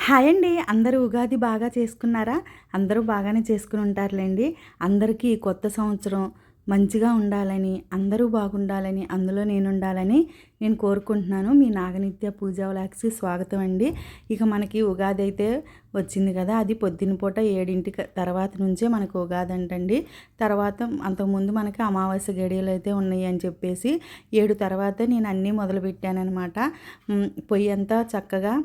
Hi అండి. అందరూ ఉగాది బాగా చేసుకున్నారా? అందరూ బాగానే చేసుకుని ఉంటారులెండి. అందరికీ ఈ కొత్త సంవత్సరం మంచిగా ఉండాలని, అందరూ బాగుండాలని, అందులో నేనుండాలని నేను కోరుకుంటున్నాను. మీ నాగనిత్య పూజా వ్లాగ్స్‌కి స్వాగతం అండి. ఇక మనకి ఉగాది అయితే వచ్చింది కదా! అది పొద్దున పూట 7 తర్వాత నుంచే మనకు ఉగాది అంటండి. తర్వాత అంతకుముందు మనకి అమావాస్య గడియలు అయితే ఉన్నాయి అని చెప్పేసి 7 తర్వాతే నేను అన్నీ మొదలుపెట్టాననమాట. పొయ్యి అంతా చక్కగా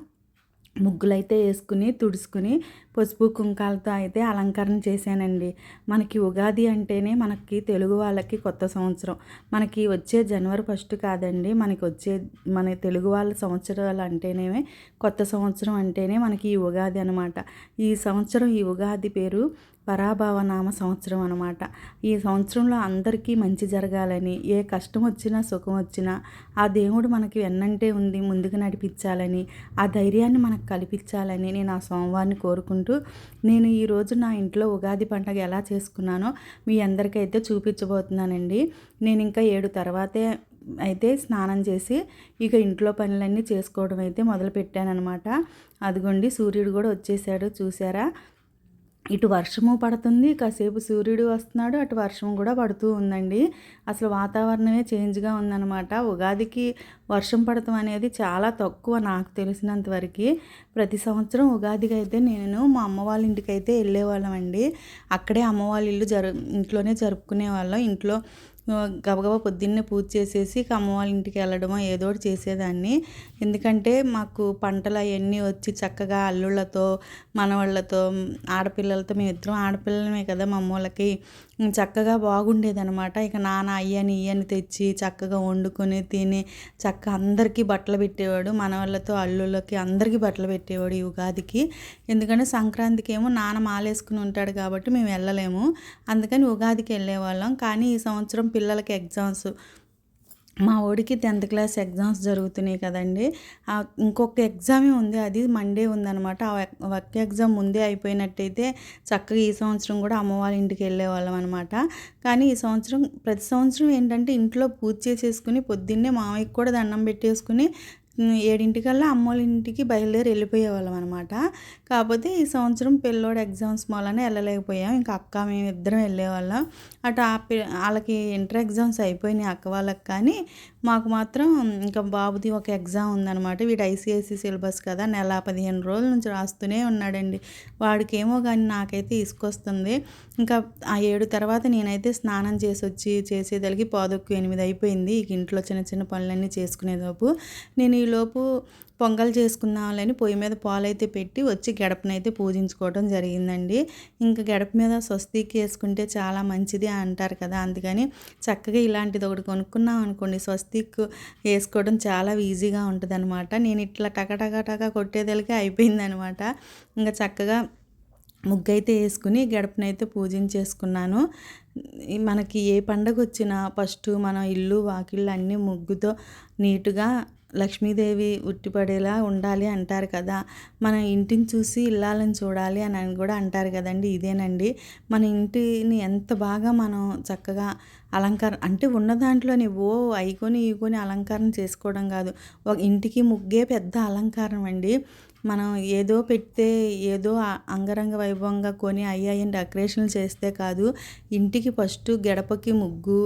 ముగ్గులైతే వేసుకుని తుడుచుకుని పసుపు కుంకాలతో అయితే అలంకరణ చేశానండి. మనకి ఉగాది అంటేనే మనకి తెలుగు వాళ్ళకి కొత్త సంవత్సరం. మనకి వచ్చే జనవరి 1 కాదండి, మనకి వచ్చే మన తెలుగు వాళ్ళ సంవత్సరాలు అంటేనే కొత్త సంవత్సరం అంటేనే మనకి ఈ ఉగాది అనమాట. ఈ సంవత్సరం ఈ ఉగాది పేరు పరాభవనామ సంవత్సరం అనమాట. ఈ సంవత్సరంలో అందరికీ మంచి జరగాలని, ఏ కష్టం వచ్చినా సుఖం వచ్చినా ఆ దేవుడు మనకి వెన్నంటే ఉంది ముందుకు నడిపించాలని, ఆ ధైర్యాన్ని మనకు కల్పించాలని నేను ఆ స్వామివారిని కోరుకుంటూ నేను ఈరోజు నా ఇంట్లో ఉగాది పండుగ ఎలా చేసుకున్నానో మీ అందరికైతే చూపించబోతున్నానండి. నేను ఇంకా 7 తర్వాతే అయితే స్నానం చేసి ఇక ఇంట్లో పనులన్నీ చేసుకోవడం అయితే మొదలుపెట్టానమాట. అదిగోండి సూర్యుడు కూడా వచ్చేసాడు, చూసారా? ఇటు వర్షము పడుతుంది, కాసేపు సూర్యుడు వస్తున్నాడు, అటు వర్షం కూడా పడుతూ ఉందండి. అసలు వాతావరణమే చేంజ్గా ఉందన్నమాట. ఉగాదికి వర్షం పడటం అనేది చాలా తక్కువ నాకు తెలిసినంత వరకు. ప్రతి సంవత్సరం ఉగాదికి అయితే నేను మా అమ్మ వాళ్ళ ఇంటికి అయితే వెళ్ళేవాళ్ళం అండి. అక్కడే అమ్మ వాళ్ళ ఇల్లు ఇంట్లోనే జరుపుకునే వాళ్ళం. ఇంట్లో గబగబా పొద్దున్నే పూజ చేసేసి అమ్మ వాళ్ళ ఇంటికి వెళ్ళడమో ఏదో ఒకటి చేసేదాన్ని. ఎందుకంటే మాకు పంటలు అవన్నీ వచ్చి చక్కగా అల్లుళ్ళతో మనవాళ్ళతో ఆడపిల్లలతో మేమిద్దరం ఆడపిల్లలమే కదా మా అమ్మోళ్ళకి చక్కగా బాగుండేదనమాట. ఇక నాన్న అయ్యని ఇయ్యని తెచ్చి చక్కగా వండుకొని తిని చక్కగా అందరికీ బట్టలు పెట్టేవాడు. మనవాళ్ళతో అల్లుళ్ళకి అందరికీ బట్టలు పెట్టేవాడు ఈ ఉగాదికి. ఎందుకంటే సంక్రాంతికి ఏమో నాన్న మాలేసుకుని ఉంటాడు కాబట్టి మేము వెళ్ళలేము, అందుకని ఉగాదికి వెళ్ళేవాళ్ళం. కానీ ఈ సంవత్సరం పిల్లలకి ఎగ్జామ్స్, మా వాడికి 10th క్లాస్ ఎగ్జామ్స్ జరుగుతున్నాయి కదండి. ఇంకొక ఎగ్జామే ఉంది, అది మండే ఉందన్నమాట. ఆ ఒక్క ఎగ్జామ్ ముందే అయిపోయినట్టయితే చక్కగా ఈ సంవత్సరం కూడా అమ్మ వాళ్ళ ఇంటికి వెళ్ళేవాళ్ళం అనమాట. కానీ ఈ సంవత్సరం ప్రతి సంవత్సరం ఏంటంటే ఇంట్లో పూజ చేసేసుకుని పొద్దున్నే మామయ్యకి కూడా దండం పెట్టేసుకుని 7 అమ్మోళ్ళ ఇంటికి బయలుదేరి వెళ్ళిపోయేవాళ్ళం అనమాట. కాకపోతే ఈ సంవత్సరం పిల్లోడు ఎగ్జామ్స్ మూలన వెళ్ళలేకపోయాం. ఇంకా అక్క మేము ఇద్దరం వెళ్ళేవాళ్ళం. అటు వాళ్ళకి ఇంటర్ ఎగ్జామ్స్ అయిపోయినాయి అక్క వాళ్ళకి, కానీ మాకు మాత్రం ఇంకా బాబుది ఒక ఎగ్జామ్ ఉందన్నమాట. వీడు ఐసీఐసీ సిలబస్ కదా, నెల 15 రోజుల నుంచి రాస్తూనే ఉన్నాడండి. వాడికేమో కానీ నాకైతే ఇసుకొస్తుంది. ఇంకా ఆ 7 తర్వాత నేనైతే స్నానం చేసి వచ్చి చేసేదలికి 7:08 అయిపోయింది. ఇక ఇంట్లో చిన్న చిన్న పనులన్నీ చేసుకునేలోపు నేను ఈలోపు పొంగల్ చేసుకుందామని పొయ్యి మీద పాలైతే పెట్టి వచ్చి గడపనైతే పూజించుకోవడం జరిగిందండి. ఇంకా గడప మీద స్వస్తికి వేసుకుంటే చాలా మంచిది అంటారు కదా, అందుకని చక్కగా ఇలాంటిది ఒకటి కొనుక్కున్నాం అనుకోండి, స్వస్తిక్ వేసుకోవడం చాలా ఈజీగా ఉంటుంది అనమాట. నేను ఇట్లా టక కొట్టేదలికే అయిపోయిందనమాట. ఇంకా చక్కగా ముగ్గైతే వేసుకుని గడపనైతే పూజించేసుకున్నాను. మనకి ఏ పండగ వచ్చినా ఫస్ట్ మనం ఇల్లు వాకిళ్ళు అన్నీ ముగ్గుతో నీట్గా లక్ష్మీదేవి ఉట్టిపడేలా ఉండాలి అంటారు కదా. మన ఇంటిని చూసి ఇల్లాలని చూడాలి అని కూడా అంటారు కదండి. ఇదేనండి మన ఇంటిని ఎంత బాగా మనం చక్కగా అలంకరణ అంటే ఉన్న దాంట్లోనే అయికొని ఈకొని అలంకరణ చేసుకోవడం కాదు, ఒక ఇంటికి ముగ్గే పెద్ద అలంకారం అండి. మనం ఏదో పెడితే ఏదో అంగరంగ వైభవంగా కొని అయ్యాయని డెకరేషన్లు చేస్తే కాదు, ఇంటికి ఫస్ట్ గడపకి ముగ్గు,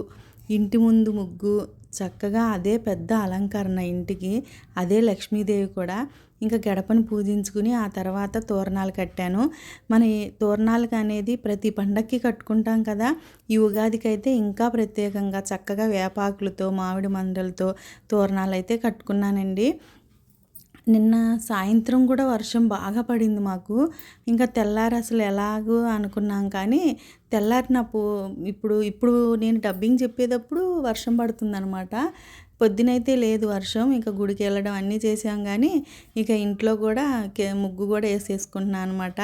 ఇంటి ముందు ముగ్గు చక్కగా అదే పెద్ద అలంకరణ ఇంటికి, అదే లక్ష్మీదేవి కూడా. ఇంకా గడపను పూజించుకుని ఆ తర్వాత తోరణాలు కట్టాను. మన తోరణాలకు అనేది ప్రతి పండక్కి కట్టుకుంటాం కదా, ఈ ఉగాదికి అయితే ఇంకా ప్రత్యేకంగా చక్కగా వేపాకులతో మామిడి మండలతో తోరణాలు అయితే కట్టుకున్నానండి. నిన్న సాయంత్రం కూడా వర్షం బాగా పడింది మాకు. ఇంకా తెల్లారి అసలు ఎలాగో అనుకున్నాం, కానీ తెల్లారిన ఇప్పుడు నేను డబ్బింగ్ చెప్పేటప్పుడు వర్షం పడుతుందనమాట. పొద్దునైతే లేదు వర్షం. ఇంకా గుడికి వెళ్ళడం అన్నీ చేసాం, కానీ ఇక ఇంట్లో కూడా ముగ్గు కూడా వేసేసుకుంటున్నాను అనమాట.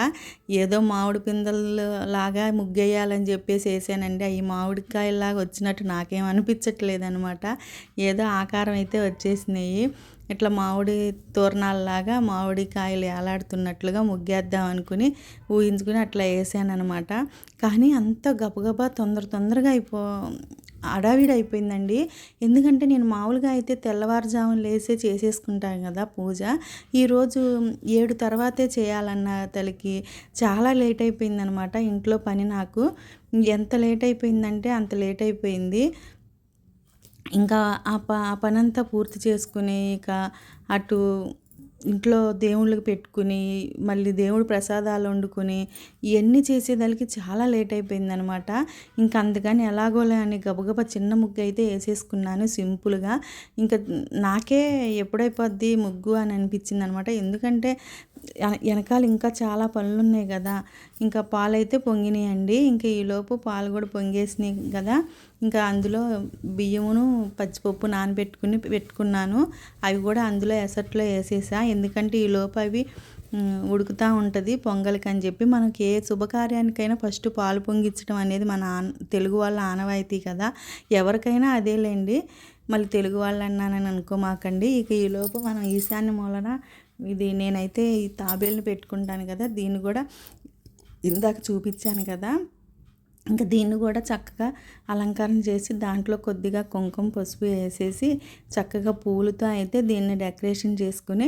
ఏదో మామిడి పిందెలు లాగా ముగ్గు వేయాలని చెప్పేసి వేసానండి. అవి మామిడికాయలాగా వచ్చినట్టు నాకేం అనిపించట్లేదు అనమాట. ఏదో ఆకారం అయితే వచ్చేసినాయి. ఇట్లా మామిడి తోరణాలలాగా మామిడికాయలు ఏలాడుతున్నట్లుగా ముగ్గేద్దాం అనుకుని ఊహించుకుని అట్లా వేసాను అనమాట. కానీ అంత గబగబా తొందరగా హడావిడి అయిపోయిందండి. ఎందుకంటే నేను మామూలుగా అయితే తెల్లవారుజామున లేసే చేసేసుకుంటాను కదా పూజ. ఈరోజు 7 తర్వాతే చేయాలన్న తలకి చాలా లేట్ అయిపోయిందనమాట ఇంట్లో పని నాకు. ఎంత లేట్ అయిపోయిందంటే అంత లేట్ అయిపోయింది. ఇంకా ఆ పనంతా పూర్తి చేసుకుని ఇక అటు ఇంట్లో దేవుళ్ళకి పెట్టుకుని మళ్ళీ దేవుడు ప్రసాదాలు వండుకొని ఇవన్నీ చేసేదానికి చాలా లేట్ అయిపోయిందనమాట. ఇంకా అందుకని ఎలాగోలే అని గబగబా చిన్న ముగ్గు అయితే వేసేసుకున్నాను సింపుల్గా. ఇంకా నాకే ఎప్పుడైపోద్ది ముగ్గు అని అనిపించింది అనమాట. ఎందుకంటే వెనకాల ఇంకా చాలా పనులు ఉన్నాయి కదా. ఇంకా పాలైతే పొంగినాయండి. ఇంకా ఈలోపు పాలు కూడా పొంగేసినాయి కదా. ఇంకా అందులో బియ్యమును పచ్చిపప్పు నానబెట్టుకుని పెట్టుకున్నాను. అవి కూడా అందులో ఎసట్లో వేసేసా. ఎందుకంటే ఈలోపు అవి ఉడుకుతూ ఉంటుంది పొంగలికి అని చెప్పి. మనకి ఏ శుభకార్యానికైనా ఫస్ట్ పాలు పొంగించడం అనేది మన తెలుగు వాళ్ళ ఆనవాయితీ కదా. ఎవరికైనా అదేలేండి, మళ్ళీ తెలుగు వాళ్ళు అన్నానని అనుకోమాకండి. ఇక ఈలోపు మనం ఈశాన్య మూలన ఇది నేనైతే ఈ తాబేళ్ళని పెట్టుకుంటాను కదా, దీన్ని కూడా ఇందాక చూపించాను కదా. ఇంకా దీన్ని కూడా చక్కగా అలంకరణ చేసి దాంట్లో కొద్దిగా కుంకుమ పసుపు వేసేసి చక్కగా పూలతో అయితే దీన్ని డెకరేషన్ చేసుకుని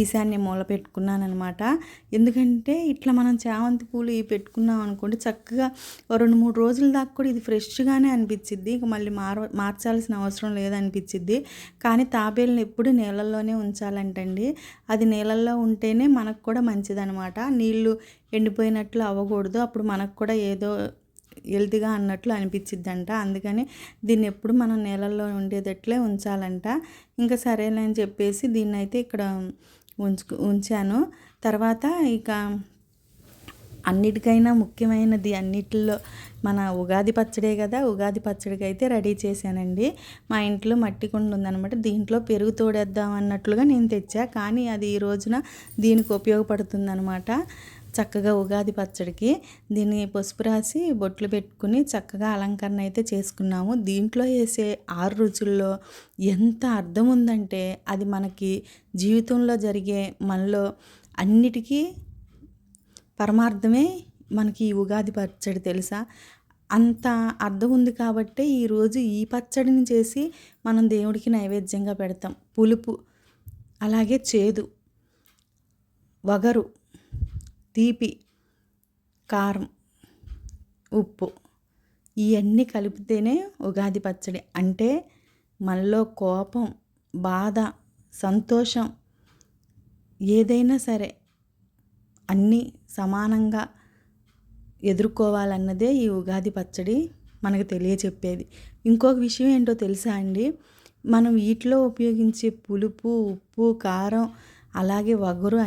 ఈశాన్య మూల పెట్టుకున్నాను అనమాట. ఎందుకంటే ఇట్లా మనం చామంతి పూలు ఇవి పెట్టుకున్నాం అనుకోండి, చక్కగా 2-3 రోజుల దాకా కూడా ఇది ఫ్రెష్గానే అనిపించిద్ది. ఇక మళ్ళీ మార్చాల్సిన అవసరం లేదనిపించిద్ది. కానీ తాబేళ్ళని ఎప్పుడు నీళ్ళల్లోనే ఉంచాలంటండి. అది నీళ్ళల్లో ఉంటేనే మనకు కూడా మంచిదనమాట. నీళ్ళు ఎండిపోయినట్లు అవ్వకూడదు, అప్పుడు మనకు కూడా ఏదో హెల్తీగా అన్నట్లు అనిపించిద్దంట. అందుకని దీన్ని ఎప్పుడు మనం నీళ్ళల్లో ఉండేటట్లే ఉంచాలంట. ఇంకా సరేనని చెప్పేసి దీన్ని అయితే ఇక్కడ ఉంచాను. తర్వాత ఇక అన్నిటికైనా ముఖ్యమైనది అన్నిటిలో మన ఉగాది పచ్చడే కదా. ఉగాది పచ్చడికి అయితే రెడీ చేశానండి. మా ఇంట్లో మట్టి కుండ ఉందనమాట. దీంట్లో పెరుగు తోడేద్దాం అన్నట్లుగా నేను తెచ్చా, కానీ అది ఈ రోజున దీనికి ఉపయోగపడుతుంది అనమాట. చక్కగా ఉగాది పచ్చడికి దీన్ని పసుపు రాసి బొట్లు పెట్టుకుని చక్కగా అలంకరణ అయితే చేసుకున్నాము. దీంట్లో వేసే 6 రుచుల్లో ఎంత అర్థం ఉందంటే అది మనకి జీవితంలో జరిగే మనలో అన్నిటికీ పరమార్థమే మనకి ఈ ఉగాది పచ్చడి, తెలుసా? అంత అర్థం ఉంది కాబట్టి ఈరోజు ఈ పచ్చడిని చేసి మనం దేవుడికి నైవేద్యంగా పెడతాం. పులుపు, అలాగే చేదు, వగరు, తీపి, కారం, ఉప్పు ఇవన్నీ కలిపితేనే ఉగాది పచ్చడి. అంటే మనలో కోపం, బాధ, సంతోషం ఏదైనా సరే అన్నీ సమానంగా ఎదుర్కోవాలన్నదే ఈ ఉగాది పచ్చడి మనకు తెలియచెప్పేది. ఇంకొక విషయం ఏంటో తెలుసా అండి? మనం వీటిలో ఉపయోగించే పులుపు, ఉప్పు, కారం, అలాగే వగరు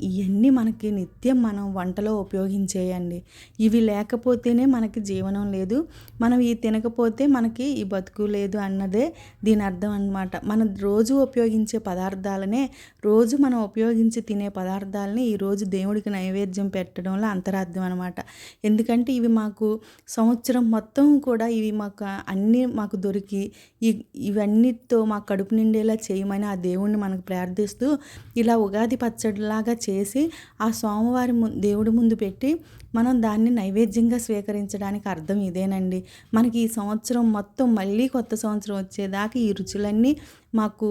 ఇవన్నీ మనకి నిత్యం మనం వంటలో ఉపయోగించేయండి. ఇవి లేకపోతేనే మనకి జీవనం లేదు, మనం ఇవి తినకపోతే మనకి ఈ బతుకు లేదు అన్నదే దీని అర్థం అన్నమాట. మనం రోజు ఉపయోగించే పదార్థాలనే, రోజు మనం ఉపయోగించి తినే పదార్థాలని ఈరోజు దేవుడికి నైవేద్యం పెట్టడంలో అంతరార్థం అనమాట. ఎందుకంటే ఇవి మాకు సంవత్సరం మొత్తం కూడా ఇవి మాకు దొరికి ఇవన్నిటితో మా కడుపు నిండేలా చేయమని ఆ దేవుణ్ణి మనకు ప్రార్థిస్తూ ఇలా ఉగాది పచ్చడిలాగా చేసి ఆ సోమవారం దేవుడి ముందు పెట్టి మనం దాన్ని నైవేద్యంగా స్వీకరించడానికి అర్థం ఇదేనండి. మనకి ఈ సంవత్సరం మొత్తం మళ్ళీ కొత్త సంవత్సరం వచ్చేదాకా ఈ రుచులన్నీ మాకు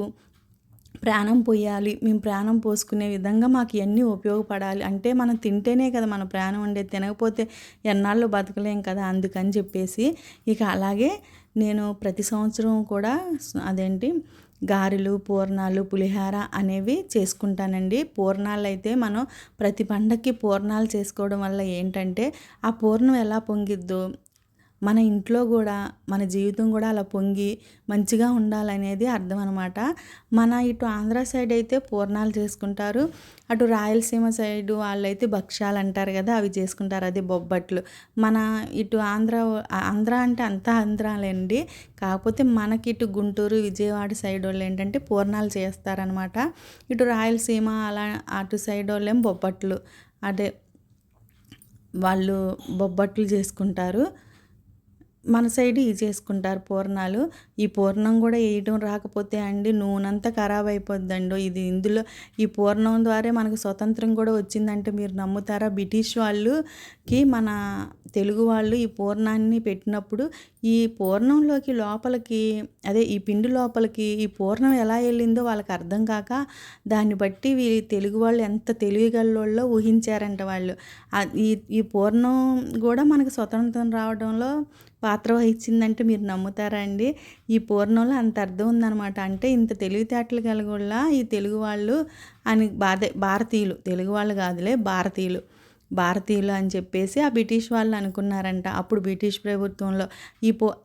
ప్రాణం పోయాలి, మేము ప్రాణం పోసుకునే విధంగా మాకు ఇవన్నీ ఉపయోగపడాలి. అంటే మనం తింటేనే కదా మన ప్రాణం ఉండేది, తినకపోతే ఎన్నాళ్ళు బతకలేం కదా. అందుకని చెప్పేసి ఇక అలాగే నేను ప్రతి సంవత్సరం కూడా గారెలు, పూర్ణాలు, పులిహార అనేవి చేసుకుంటానండి. పూర్ణాలు అయితే మనం ప్రతి పండగకి పూర్ణాలు చేసుకోవడం వల్ల ఏంటంటే ఆ పూర్ణం ఎలా పొంగిద్దో మన ఇంట్లో కూడా మన జీవితం కూడా అలా పొంగి మంచిగా ఉండాలనేది అర్థం అనమాట. మన ఇటు ఆంధ్ర సైడ్ అయితే పూర్ణాలు చేసుకుంటారు, అటు రాయలసీమ సైడు వాళ్ళైతే భక్ష్యాలు అంటారు కదా, అవి చేసుకుంటారు, అదే బొబ్బట్లు. మన ఇటు ఆంధ్ర అంటే అంతా ఆంధ్రాలేండి, కాకపోతే మనకి ఇటు గుంటూరు, విజయవాడ సైడ్ వాళ్ళు ఏంటంటే పూర్ణాలు చేస్తారనమాట. ఇటు రాయలసీమ అలా అటు సైడ్ వాళ్ళేం బొబ్బట్లు, అదే వాళ్ళు బొబ్బట్లు చేసుకుంటారు. మన సైడ్ ఇవి చేసుకుంటారు పూర్ణాలు. ఈ పూర్ణం కూడా వేయటం రాకపోతే అండి నూనెంతా ఖరాబ్ అయిపోద్దండి. ఇందులో ఈ పూర్ణం ద్వారా మనకు స్వతంత్రం కూడా వచ్చిందంటే మీరు నమ్ముతారా? బ్రిటిష్ వాళ్ళకి మన తెలుగు వాళ్ళు ఈ పూర్ణాన్ని పెట్టినప్పుడు ఈ పూర్ణంలోకి లోపలికి ఈ పిండి లోపలికి ఈ పూర్ణం ఎలా వెళ్ళిందో వాళ్ళకి అర్థం కాక దాన్ని బట్టి తెలుగు వాళ్ళు ఎంత తెలివిగల్లోళ్ళో ఊహించారంట వాళ్ళు. ఈ ఈ పూర్ణం కూడా మనకు స్వతంత్రం రావడంలో పాత్ర వహించిందంటే మీరు నమ్ముతారా అండి? ఈ పూర్ణంలో అంత అర్థం ఉందనమాట. అంటే ఇంత తెలివితేటలు కలగోళ్ళ ఈ తెలుగు వాళ్ళు అని భారతీయులు, తెలుగు వాళ్ళు కాదులే, భారతీయులు అని చెప్పేసి ఆ బ్రిటిష్ వాళ్ళు అనుకున్నారంట. అప్పుడు బ్రిటిష్ ప్రభుత్వంలో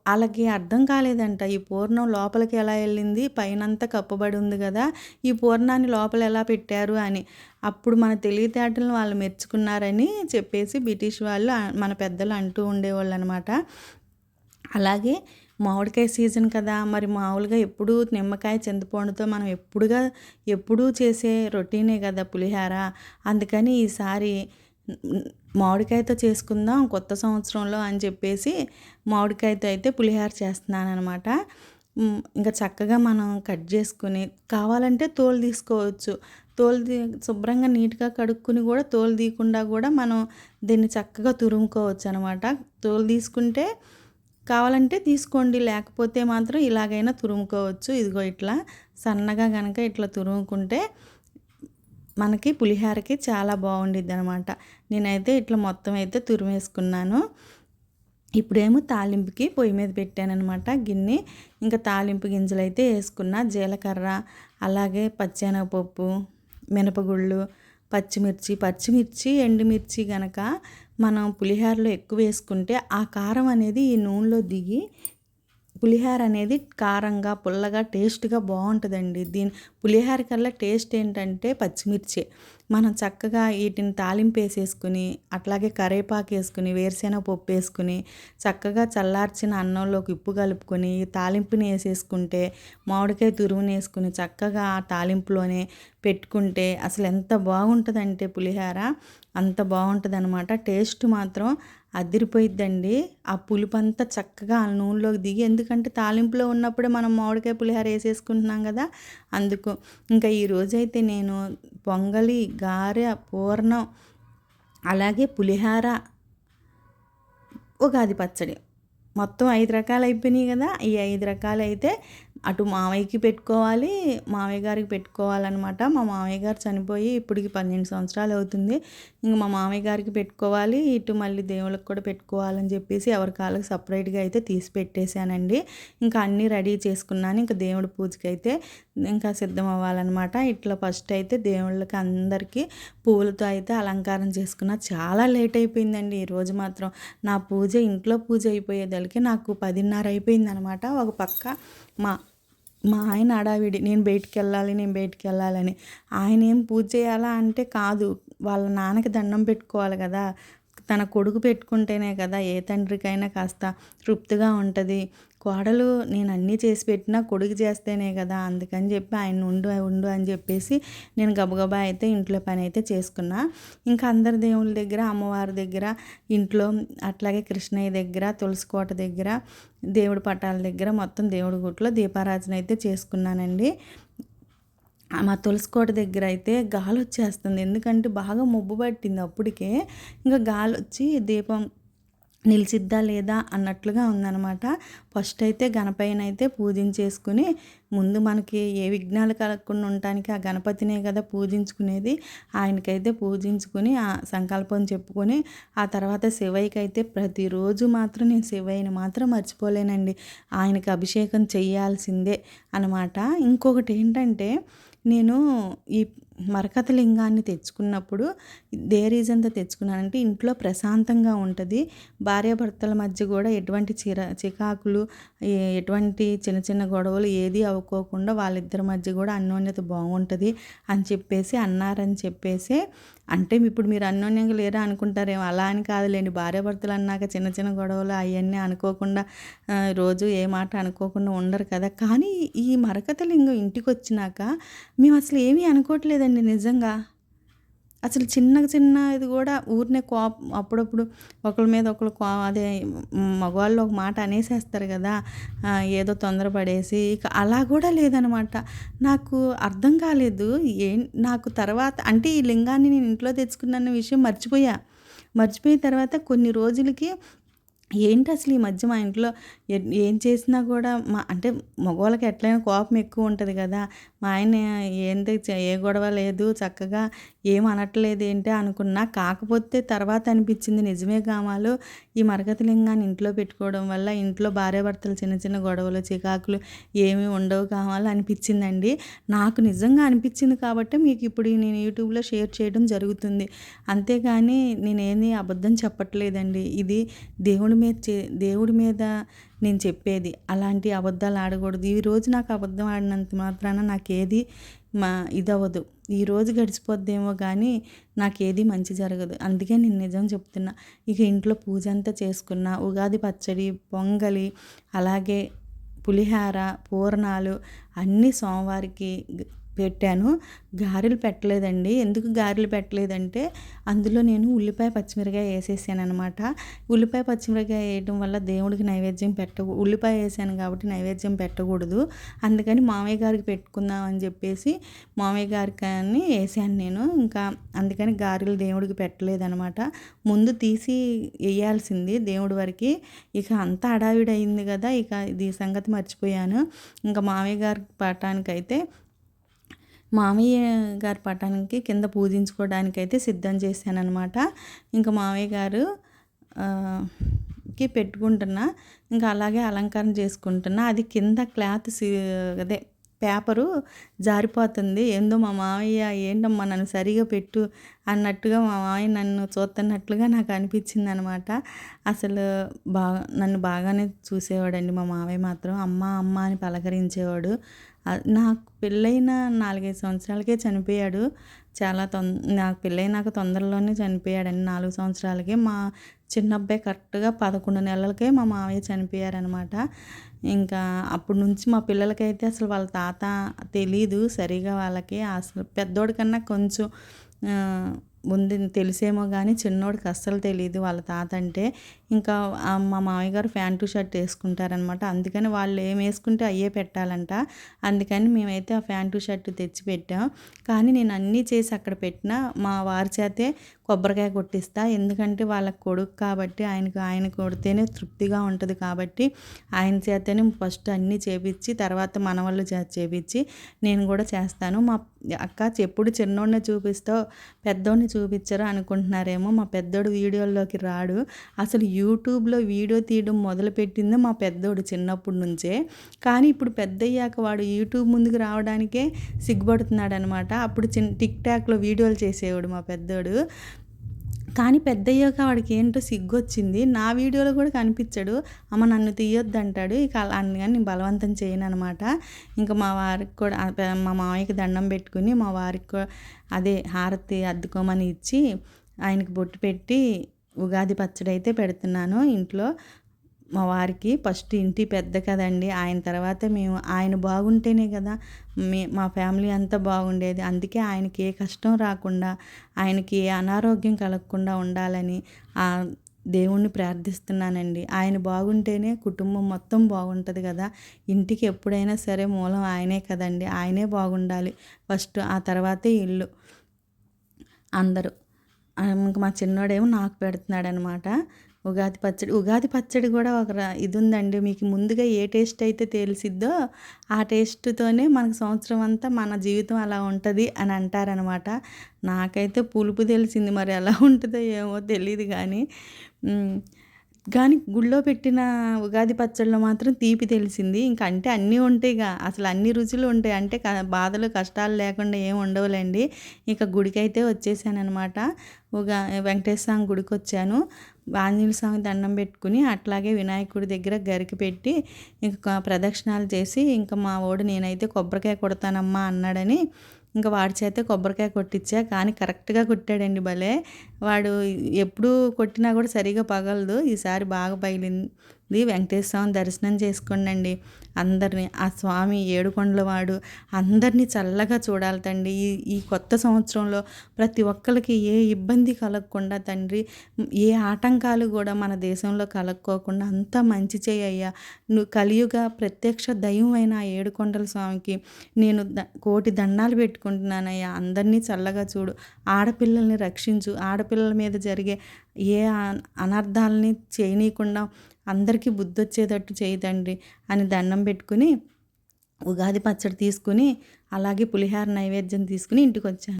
వాళ్ళకి అర్థం కాలేదంట. ఈ పూర్ణం లోపలికి ఎలా వెళ్ళింది, పైనంతా కప్పబడి ఉంది కదా, ఈ పూర్ణాన్ని లోపల ఎలా పెట్టారు అని. అప్పుడు మన తెలివితేటలను వాళ్ళు మెచ్చుకున్నారని చెప్పేసి బ్రిటిష్ వాళ్ళు మన పెద్దలు అంటూ ఉండేవాళ్ళు అనమాట. అలాగే మామిడికాయ సీజన్ కదా, మరి మామూలుగా ఎప్పుడూ నిమ్మకాయ చింతపండుతో మనం ఎప్పుడూ చేసే రొటీనే కదా పులిహార. అందుకని ఈసారి మామిడికాయతో చేసుకుందాం కొత్త సంవత్సరంలో అని చెప్పేసి మామిడికాయతో అయితే పులిహార చేస్తున్నాను అనమాట. ఇంకా చక్కగా మనం కట్ చేసుకుని కావాలంటే తోలు తీసుకోవచ్చు. శుభ్రంగా నీట్గా కడుక్కుని కూడా తోలు తీయకుండా కూడా మనం దీన్ని చక్కగా తురుముకోవచ్చు అనమాట. తోలు తీసుకుంటే కావాలంటే తీసుకోండి, లేకపోతే మాత్రం ఇలాగైనా తురుముకోవచ్చు. ఇదిగో ఇట్లా సన్నగా కనుక ఇట్లా తురుముకుంటే మనకి పులిహారకి చాలా బాగుండిద్ది అనమాట. నేనైతే ఇట్లా మొత్తం అయితే తురిమేసుకున్నాను. ఇప్పుడేమో తాలింపుకి పొయ్యి మీద పెట్టానమాట గిన్నె. ఇంకా తాలింపు గింజలు అయితే వేసుకున్నా. జీలకర్ర, అలాగే పచ్చెనగపప్పు, మినపగుళ్ళు, పచ్చిమిర్చి, ఎండుమిర్చి గనక మనం పులిహోరలో ఎక్కువ వేసుకుంటే ఆ కారం అనేది ఈ నూనెలో దిగి పులిహోర అనేది కారంగా, పుల్లగా, టేస్ట్గా బాగుంటుందండి. పులిహోర కల్లా టేస్ట్ ఏంటంటే పచ్చిమిర్చి. మనం చక్కగా వీటిని తాలింపు వేసేసుకుని, అట్లాగే కరివేపాకు వేసుకుని, వేరుశెనగ పప్పు వేసుకుని, చక్కగా చల్లార్చిన అన్నంలోకి ఉప్పు కలుపుకొని తాలింపుని వేసేసుకుంటే, మామిడికాయ తురుముని వేసుకుని చక్కగా ఆ తాలింపులోనే పెట్టుకుంటే అసలు ఎంత బాగుంటుందంటే పులిహోర అంత బాగుంటుంది అనమాట. టేస్ట్ మాత్రం అదిరిపోయిద్దండి. ఆ పులుపు అంతా చక్కగా ఆ నూనెలోకి దిగి, ఎందుకంటే తాలింపులో ఉన్నప్పుడే మనం మామిడికాయ పులిహోర వేసేసుకుంటున్నాం కదా, అందుకు. ఇంకా ఈరోజైతే నేను పొంగలి, గారె, పూర్ణం, అలాగే పులిహోర, ఉగాది పచ్చడి మొత్తం 5 రకాలు అయిపోయినాయి కదా. ఈ 5 రకాలు అయితే అటు మావయ్యకి పెట్టుకోవాలి, మావయ్య గారికి పెట్టుకోవాలన్నమాట. మా మావయ్య గారు చనిపోయి ఇప్పటికి 12 సంవత్సరాలు అవుతుంది. ఇంక మా మావయ్య గారికి పెట్టుకోవాలి, ఇటు మళ్ళీ దేవుళ్ళకి కూడా పెట్టుకోవాలని చెప్పేసి ఎవరి కాళ్ళకి సపరేట్గా అయితే తీసి పెట్టేశానండి. ఇంకా అన్నీ రెడీ చేసుకున్నాను. ఇంకా దేవుడి పూజకి అయితే ఇంకా సిద్ధం అవ్వాలన్నమాట. ఇట్లా ఫస్ట్ అయితే దేవుళ్ళకి అందరికీ పూలతో అయితే అలంకారం చేసుకున్నా. చాలా లేట్ అయిపోయిందండి ఈరోజు మాత్రం. నా పూజ, ఇంట్లో పూజ అయిపోయేదలికి నాకు 10:30 అయిపోయిందనమాట. ఒక పక్క మా ఆయన హడావిడి, నేను బయటికి వెళ్ళాలని. ఆయన ఏం పూజ చేయాలా అంటే కాదు, వాళ్ళ నాన్నకి దండం పెట్టుకోవాలి కదా. తన కొడుకు పెట్టుకుంటేనే కదా ఏ తండ్రికైనా కాస్త తృప్తిగా ఉంటుంది. కోడలు నేను అన్నీ చేసి పెట్టినా కొడుకు చేస్తేనే కదా, అందుకని చెప్పి ఆయన ఉండు అని చెప్పేసి నేను గబగబా అయితే ఇంట్లో పని అయితే చేసుకున్నా. ఇంకా అందరి దేవుళ్ళ దగ్గర, అమ్మవారి దగ్గర, ఇంట్లో, అట్లాగే కృష్ణయ్య దగ్గర, తులసికోట దగ్గర, దేవుడి పటాల దగ్గర మొత్తం దేవుడి గుట్లో దీపారాధన అయితే చేసుకున్నానండి. మా తులసికోట దగ్గర అయితే గాలి వచ్చేస్తుంది, ఎందుకంటే బాగా మబ్బు పట్టింది అప్పటికే. ఇంకా గాలి వచ్చి దీపం నిలిచిద్దా లేదా అన్నట్లుగా ఉందన్నమాట. ఫస్ట్ అయితే గణపయ్యని అయితే పూజించేసుకుని, ముందు మనకి ఏ విఘ్నాలు కలగకుండా ఉండటానికి ఆ గణపతినే కదా పూజించుకునేది. ఆయనకైతే పూజించుకుని ఆ సంకల్పం చెప్పుకొని ఆ తర్వాత శివయ్యకి అయితే ప్రతిరోజు మాత్రం నేను శివయ్యని మాత్రం మర్చిపోలేనండి. ఆయనకి అభిషేకం చేయాల్సిందే అన్నమాట. ఇంకొకటి ఏంటంటే, నేను ఈ మరకత లింగాన్ని తెచ్చుకున్నప్పుడు దే రీజన్తో తెచ్చుకున్నానంటే ఇంట్లో ప్రశాంతంగా ఉంటుంది. భార్యాభర్తల మధ్య కూడా ఎటువంటి చికాకులు, ఎటువంటి చిన్న చిన్న గొడవలు ఏది అవ్వకోకుండా వాళ్ళిద్దరి మధ్య కూడా అన్యోన్యత బాగుంటుంది అని చెప్పేసి అన్నారని చెప్పేసి. అంటే ఇప్పుడు మీరు అన్యోన్యంగా లేరా అనుకుంటారేమో, అలా అని కాదులేండి. భార్యాభర్తలు అన్నాక చిన్న చిన్న గొడవలు అవన్నీ అనుకోకుండా, రోజు ఏ మాట అనుకోకుండా ఉండరు కదా. కానీ ఈ మరకత లింగం ఇంటికి వచ్చినాక మేము అసలు ఏమీ అనుకోవట్లేదండి నిజంగా. అసలు చిన్నది కూడా ఊరినే అప్పుడప్పుడు ఒకళ్ళ మీద ఒకళ్ళు అదే మగవాళ్ళు ఒక మాట అనేసేస్తారు కదా! ఏదో తొందరపడేసి ఇక అలా కూడా లేదనమాట. నాకు అర్థం కాలేదు. నాకు తర్వాత అంటే ఈ లింగాన్ని నేను ఇంట్లో తెచ్చుకున్నాన్న విషయం మర్చిపోయా. మర్చిపోయిన తర్వాత కొన్ని రోజులకి ఏంటసలు ఈ మధ్య మా ఇంట్లో ఏం చేసినా కూడా అంటే మగవాళ్ళకి ఎట్లైనా కోపం ఎక్కువ ఉంటుంది కదా! మా ఆయన ఏంటి ఏ గొడవ లేదు చక్కగా ఏం అనట్లేదేంటి అనుకున్నా. కాకపోతే తర్వాత అనిపించింది నిజమే కామాలు ఈ మరకత లింగాన్ని ఇంట్లో పెట్టుకోవడం వల్ల ఇంట్లో భార్యాభర్తలు చిన్న చిన్న గొడవలు, చికాకులు ఏమీ ఉండవు కామాలు అనిపించిందండి. నాకు నిజంగా అనిపించింది కాబట్టే మీకు ఇప్పుడు నేను యూట్యూబ్‌లో షేర్ చేయడం జరుగుతుంది. అంతేగాని నేనేమి అబద్ధం చెప్పట్లేదండి. ఇది దేవుడి మీద నేను చెప్పేది. అలాంటి అబద్ధాలు ఆడకూడదు. ఈరోజు నాకు అబద్ధం ఆడినంత మాత్రాన నాకేది ఇదవ్వదు. ఈరోజు గడిచిపోద్దేమో కానీ నాకేది మంచి జరగదు. అందుకే నేను నిజం చెప్తున్నా. ఇక ఇంట్లో పూజ అంతా చేసుకున్న, ఉగాది పచ్చడి, పొంగలి, అలాగే పులిహార, పూర్ణాలు అన్నీ సోమవారికి పెట్టాను. గారెలు పెట్టలేదండి. ఎందుకు గారెలు పెట్టలేదంటే అందులో నేను ఉల్లిపాయ, పచ్చిమిరపకాయ వేసేసాననమాట. ఉల్లిపాయ, పచ్చిమిరపకాయ వేయడం వల్ల దేవుడికి నైవేద్యం ఉల్లిపాయ వేసాను కాబట్టి నైవేద్యం పెట్టకూడదు. అందుకని మామయ్య గారికి పెట్టుకుందాం అని చెప్పేసి మామయ్య గారికి అని వేసాను నేను. ఇంకా అందుకని గారెలు దేవుడికి పెట్టలేదనమాట. ముందు తీసి వేయాల్సింది దేవుడి వరకు. ఇక అంతా హడావిడి అయింది కదా! ఇక ఇది సంగతి మర్చిపోయాను. ఇంకా మామయ్య గారి పటానికైతే మామయ్య గారి పటానికి కింద పూజించుకోవడానికైతే సిద్ధం చేశాననమాట. ఇంకా మామయ్య గారు కి పెట్టుకుంటున్నా. ఇంకా అలాగే అలంకరణ చేసుకుంటున్నా. అది కింద క్లాత్ అదే పేపరు జారిపోతుంది. ఏందో మా మామయ్య ఏంటమ్మా నన్ను సరిగా పెట్టు అన్నట్టుగా మా మామయ్య నన్ను చూస్తున్నట్లుగా నాకు అనిపించింది అనమాట. అసలు నన్ను బాగానే చూసేవాడండి మా మామయ్య మాత్రం. అమ్మ అమ్మ అని పలకరించేవాడు. నాకు పెళ్ళైన 4, 5 సంవత్సరాలకే చనిపోయాడు. నాకు పెళ్ళైనాక తొందరలోనే చనిపోయాడండి 4 సంవత్సరాలకే. మా చిన్నబ్బాయి కరెక్ట్గా 11 నెలలకే మా మామయ్య చనిపోయారనమాట. ఇంకా అప్పటి నుంచి మా పిల్లలకైతే అసలు వాళ్ళ తాత తెలీదు సరిగా వాళ్ళకి. అసలు పెద్దోడి కన్నా కొంచెం ఉంది తెలిసేమో కానీ చిన్నోడికి అస్సలు తెలీదు వాళ్ళ తాత అంటే. ఇంకా మా మామయ్య గారు ప్యాంటు షర్ట్ వేసుకుంటారనమాట. అందుకని వాళ్ళు ఏం వేసుకుంటే అయ్యే పెట్టాలంట. అందుకని మేమైతే ఆ ప్యాంటు షర్ట్ తెచ్చి పెట్టాం. కానీ నేను అన్నీ చేసి అక్కడ పెట్టినా మా వారి చేతే కొబ్బరికాయ కొట్టిస్తా. ఎందుకంటే వాళ్ళకి కొడుకు కాబట్టి ఆయన కొడితేనే తృప్తిగా ఉంటుంది కాబట్టి ఆయన చేతనే ఫస్ట్ అన్నీ చేపించి తర్వాత మనవాళ్ళు చేపించి నేను కూడా చేస్తాను. మా అక్క ఎప్పుడు చిన్నోడిని చూపిస్తావు పెద్దోడిని చూపించరు అనుకుంటున్నారేమో. మా పెద్దోడు వీడియోల్లోకి రాడు. అసలు యూట్యూబ్లో వీడియో తీయడం మొదలుపెట్టింది మా పెద్దోడు చిన్నప్పటి నుంచే. కానీ ఇప్పుడు పెద్దయ్యాక వాడు యూట్యూబ్ ముందుకు రావడానికే సిగ్గుపడుతున్నాడు అనమాట. అప్పుడు టిక్ టాక్లో వీడియోలు చేసేవాడు మా పెద్దోడు. కానీ పెద్దయ్యాక వాడికి ఏంటో సిగ్గొచ్చింది. నా వీడియోలో కూడా కనిపించాడు. అమ్మ నన్ను తీయొద్దు అంటాడు. ఇక అందుకని నేను బలవంతం చేయను అనమాట. ఇంకా మా వారికి కూడా మా మామయ్యకి దండం పెట్టుకుని మా వారికి అదే హారతి అద్దుకోమని ఇచ్చి ఆయనకి బొట్టు పెట్టి ఉగాది పచ్చడి అయితే పెడుతున్నాను ఇంట్లో. మా వారికి ఫస్ట్ ఇంటి పెద్ద కదండి. ఆయన తర్వాత ఆయన బాగుంటేనే కదా మా ఫ్యామిలీ అంతా బాగుండేది. అందుకే ఆయనకి ఏ కష్టం రాకుండా ఆయనకి ఏ అనారోగ్యం కలగకుండా ఉండాలని దేవుణ్ణి ప్రార్థిస్తున్నానండి. ఆయన బాగుంటేనే కుటుంబం మొత్తం బాగుంటుంది కదా. ఇంటికి ఎప్పుడైనా సరే మూలం ఆయనే కదండి. ఆయనే బాగుండాలి ఫస్ట్. ఆ తర్వాతే ఇల్లు అందరూ. ఇంక మా చిన్నోడేమో నాకు పెడుతున్నాడు అనమాట ఉగాది పచ్చడి కూడా ఒక ఇది ఉందండి. మీకు ముందుగా ఏ టేస్ట్ అయితే తెలిసిద్దో ఆ టేస్ట్తోనే మనకు సంవత్సరం అంతా మన జీవితం అలా ఉంటుంది అని అంటారనమాట. నాకైతే పులుపు తెలిసింది, మరి ఎలా ఉంటుందో ఏమో తెలియదు కానీ గుళ్ళో పెట్టిన ఉగాది పచ్చడిలో మాత్రం తీపి తెలిసింది. ఇంకా అంటే అన్నీ ఉంటాయిగా, అసలు అన్ని రుచులు ఉంటాయి. అంటే బాధలు కష్టాలు లేకుండా ఏమి ఉండవులేండి. ఇక గుడికైతే వచ్చేసానమాట. వెంకటేశ్వర స్వామి గుడికి వచ్చాను. ఆంజనేయ స్వామి దండం పెట్టుకుని అట్లాగే వినాయకుడి దగ్గర గరికి పెట్టి ఇంకా ప్రదక్షిణాలు చేసి ఇంకా మా వాడు నేనైతే కొబ్బరికాయ కొడతానమ్మా అన్నాడని ఇంకా వాడి చేతే కొబ్బరికాయ కొట్టించా. కానీ కరెక్ట్గా కొట్టాడండి భలే. వాడు ఎప్పుడు కొట్టినా కూడా సరిగా పగలదు. ఈసారి బాగా వెంకటేశ్వర స్వామి దర్శనం చేసుకోండి. అందరినీ ఆ స్వామి ఏడుకొండలవాడు అందరినీ చల్లగా చూడాలి తండ్రి. ఈ కొత్త సంవత్సరంలో ప్రతి ఒక్కరికి ఏ ఇబ్బంది కలగకుండా తండ్రి, ఏ ఆటంకాలు కూడా మన దేశంలో కలక్కోకుండా అంతా మంచి చేయయ్యా. నువ్వు కలియుగ ప్రత్యక్ష దైవమైన ఆ ఏడుకొండల స్వామికి నేను కోటి దండాలు పెట్టుకుంటున్నానయ్యా. అందరినీ చల్లగా చూడు, ఆడపిల్లల్ని రక్షించు, ఆడపిల్లల మీద జరిగే ఏ అనర్థాలని చేయనీయకుండా అందరికీ బుద్ధి వచ్చేటట్టు చేయి తండ్రి అని దండం పెట్టుకుని ఉగాది పచ్చడి తీసుకుని అలాగే పులిహార నైవేద్యం తీసుకుని ఇంటికి వచ్చాను.